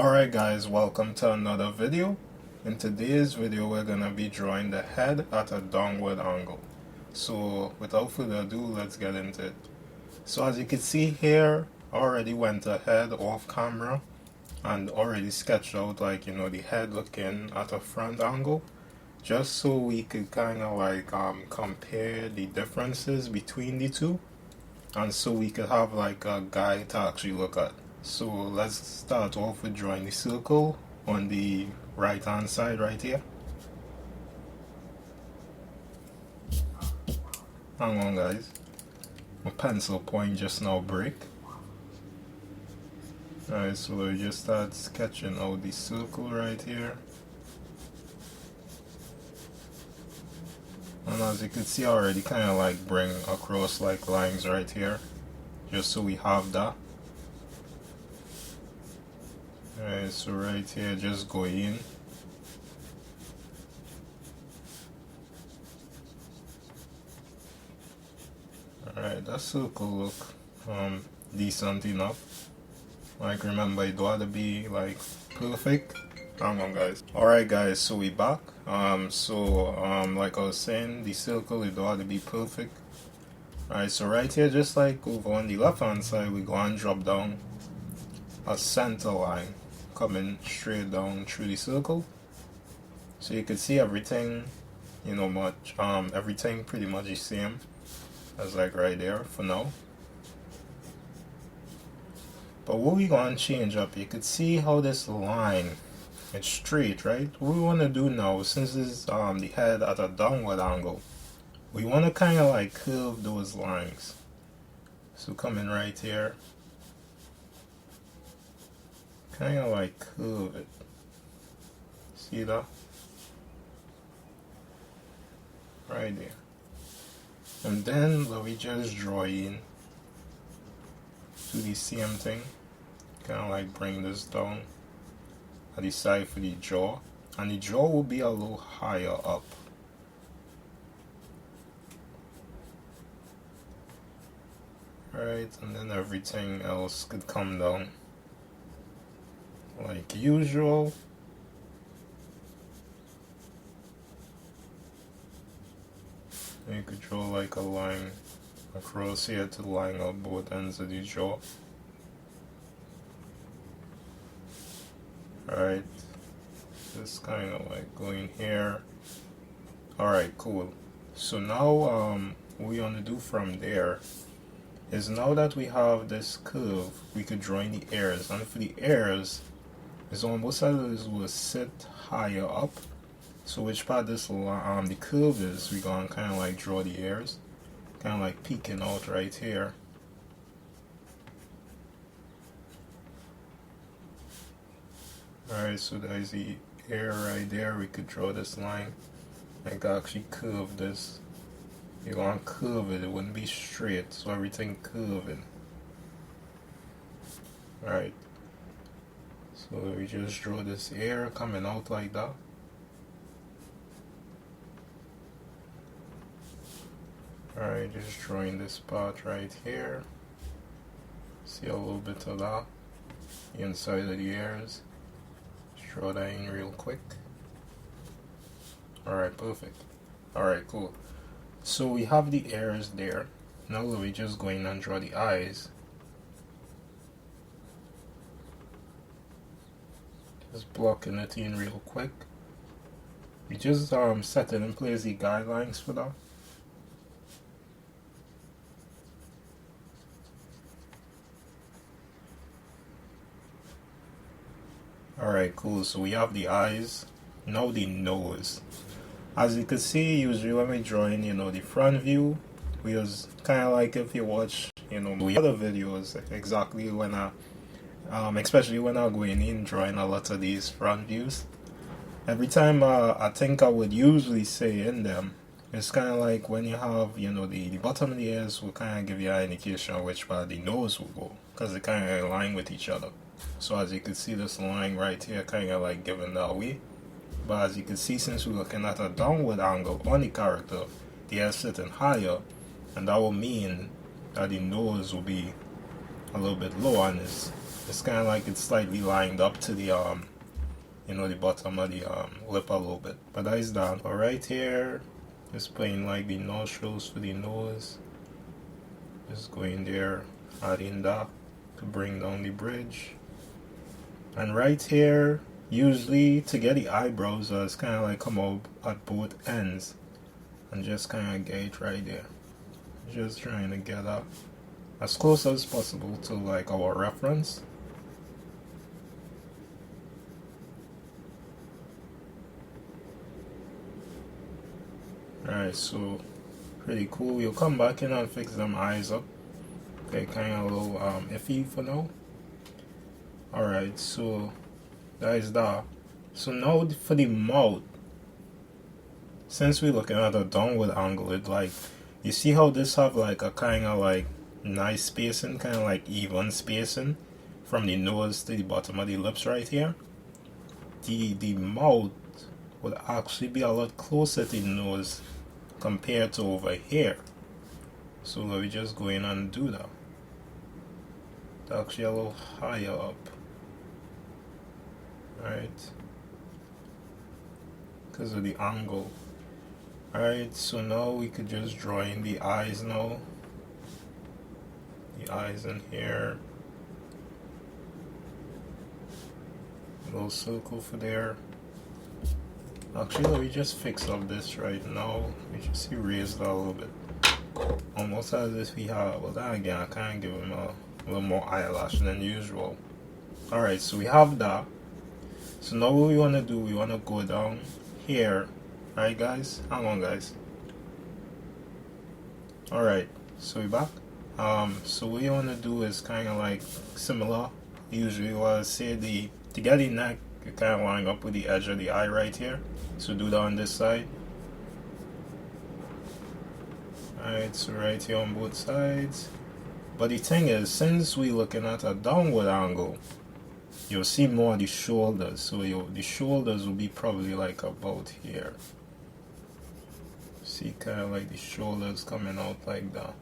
Alright guys, welcome to another video. In today's video we're gonna be drawing the head at a downward angle. So without further ado, let's get into it. So as you can see here, I already went ahead off camera and already sketched out the head looking at a front angle, just so we could kind of compare the differences between the two, and so we could have like a guide to actually look at. So let's start off with drawing the circle on the right hand side right here. Hang on guys, my pencil point just now break. Alright, so we just start sketching out the circle right here. And as you can see, I already kind of like bring across like lines right here, just so we have that. Alright, so right here, just go in. Alright, that circle look decent enough. Like, remember, it don't have to be like perfect. Hang on guys. Alright guys, so we back. Like I was saying, the circle, it don't have to be perfect. Alright, so right here, just like over on the left hand side, we go and drop down a center line coming straight down through the circle, so you can see everything, everything pretty much the same as like right there for now. But what we gonna change up, you could see how this line, it's straight, right? What we want to do now, since this is the head at a downward angle, we want to kind of like curve those lines. So coming right here, kind of like curve it. See that? Right there. And then we just draw in, do the same thing. Kind of like bring this down at the side for the jaw. And the jaw will be a little higher up. Right, and then everything else could come down like usual. And you could draw like a line across here to line up both ends of the jaw. Alright, just kind of like going here. Alright, cool. So now what we want to do from there is, now that we have this curve, we could draw in the ears. And for the ears, it's almost as if it will sit higher up. So which part this the curve is, we're gonna kind of like draw the ears, kind of like peeking out right here. Alright, so there's the ear right there. We could draw this line, like actually curve this. You're gonna curve it, it wouldn't be straight, so everything curving. Alright, so we just draw this ear coming out like that. Alright, just drawing this part right here. See a little bit of that inside of the ears. Just draw that in real quick. Alright, perfect. Alright, cool. So we have the ears there. Now we just go in and draw the eyes. Just blocking it in real quick. We just set it in place the guidelines for that. Alright, cool. So we have the eyes. Now the nose. As you can see, usually when we draw in, the front view, we just kind of like, if you watch, the other videos, exactly when especially when I'm going in drawing a lot of these front views, every time I think I would usually say in them, it's kind of like when you have, the bottom of the ears will kind of give you an indication of which part the nose will go, because they kind of align with each other. So as you can see, this line right here kind of like giving that away. But as you can see, since we're looking at a downward angle on the character, the ear sitting higher, and that will mean that the nose will be a little bit low on this It's kind of like it's slightly lined up to the you know, the bottom of the lip a little bit, but that is done. But right here, just playing like the nostrils for the nose, just going there, adding that to bring down the bridge. And right here, usually to get the eyebrows, it's kind of like come up at both ends, and just kind of gauge right there. Just trying to get up as close as possible to like our reference. Alright, so pretty cool. We'll come back in and fix them eyes up. Okay, kind of a little iffy for now. Alright, so that is that. So now for the mouth, since we're looking at a downward angle, it like, you see how this have like a kind of like nice spacing, kind of like even spacing from the nose to the bottom of the lips right here. The mouth would actually be a lot closer to the nose compared to over here. So let me just go in and do that. It's actually a little higher up. Alright, because of the angle. Alright, so now we could just draw in the eyes now. The eyes in here. A little circle for there. Actually, let me just fix up this right now. We just erase that a little bit. Almost as if we have, well, then again, I kind of give him a little more eyelash than usual. Alright, so we have that. So now what we want to do, we want to go down here. Alright guys, hang on guys. Alright, so we're back. So what you want to do is kind of like similar. Usually what I say, to get the neck, you kind of line up with the edge of the eye right here. So do that on this side. Alright, so right here on both sides. But the thing is, since we're looking at a downward angle, you'll see more of the shoulders. So the shoulders will be probably like about here. See kind of like the shoulders coming out like that,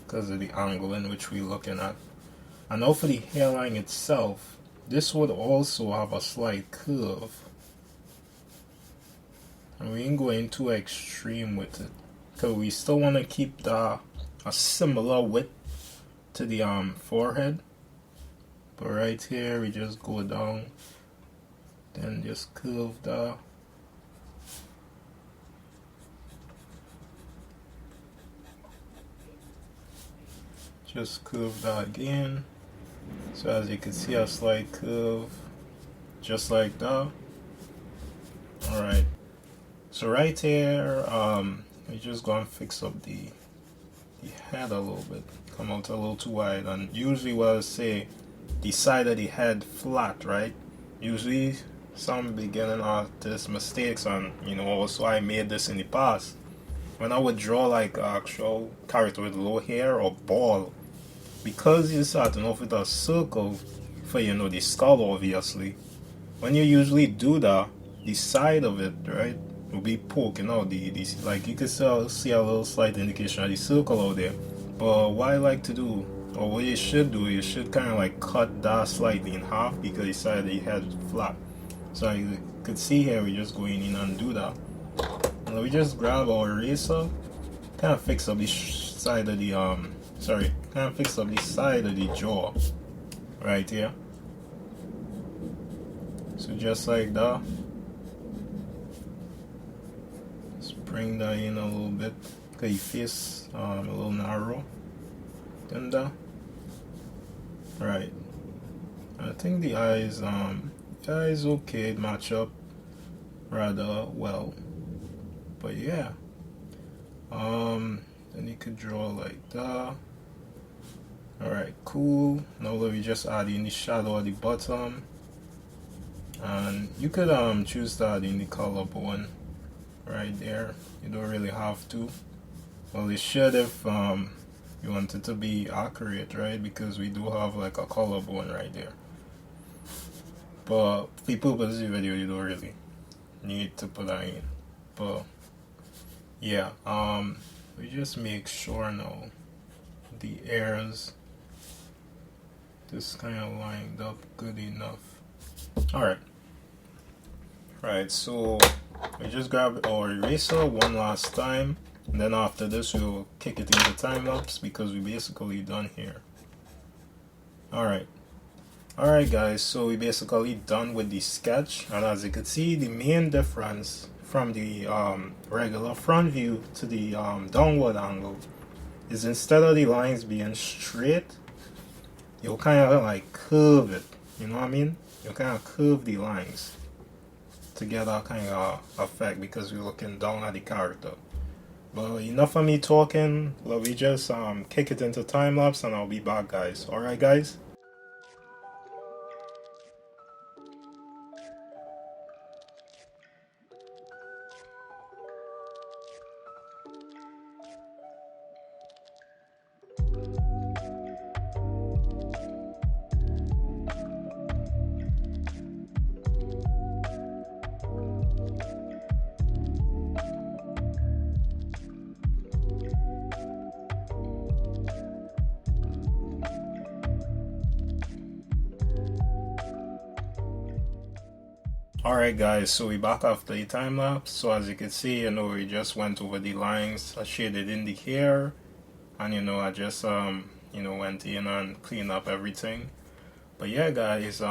because of the angle in which we're looking at. And now for the hairline itself, this would also have a slight curve. And we ain't going too extreme with it, because we still want to keep a similar width to the forehead. But right here we just go down, then just curve that. Just curve that again. So as you can see, a slight curve, just like that. Alright. So right here, we just go and fix up the head a little bit. Come out a little too wide. And usually what I say, the side of the head flat, right? Usually some beginning artists mistakes, and you know, also I made this in the past. When I would draw like an actual character with low hair or bald, because you're starting off with a circle for, you know, the skull obviously, when you usually do that, the side of it, right, will be poking out. Like you can still see a little slight indication of the circle out there. But what I like to do, or what you should do, you should kind of like cut that slightly in half, because the side of the head is flat. So you could see here, we're just going in and do that. And we just grab our eraser, kind of fix up the side of the kind of fix up the side of the jaw right here. So just like that. Just bring that in a little bit, because your face a little narrow. Then that. Right. I think the eyes okay, match up rather well. But yeah. Then you could draw like that. Alright, cool. Now let me just add in the shadow at the bottom. And you could choose to add in the collarbone right there. You don't really have to. Well, you should if you want it to be accurate, right? Because we do have like a collarbone right there. But for the purpose of the video, you don't really need to put that in. But yeah, we just make sure now the ears this kind of lined up good enough. Alright. Right, so we just grab our eraser one last time, and then after this we'll kick it into time-lapse because we're basically done here. Alright. Alright guys, so we basically done with the sketch, and as you can see, the main difference from the regular front view to the downward angle is instead of the lines being straight, you'll kind of like curve it, you know what I mean? You'll kind of curve the lines to get that kind of effect because we're looking down at the character. But enough of me talking, let me just kick it into time-lapse and I'll be back guys. Alright guys? Alright guys, so we back after the time lapse. So as you can see, we just went over the lines. I shaded in the hair, and I just went in and cleaned up everything. But yeah guys,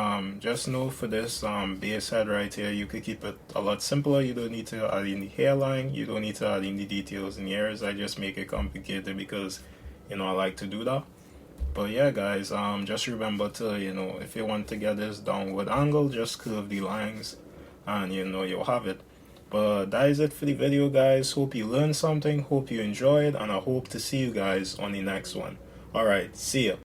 just know for this base head right here, you could keep it a lot simpler. You don't need to add in the hairline, you don't need to add in the details in the ears. I just make it complicated because I like to do that. But yeah guys, just remember to if you want to get this downward angle, just curve the lines and you'll have it. But that is it for the video guys. Hope you learned something, hope you enjoyed, and I hope to see you guys on the next one. Alright, see ya.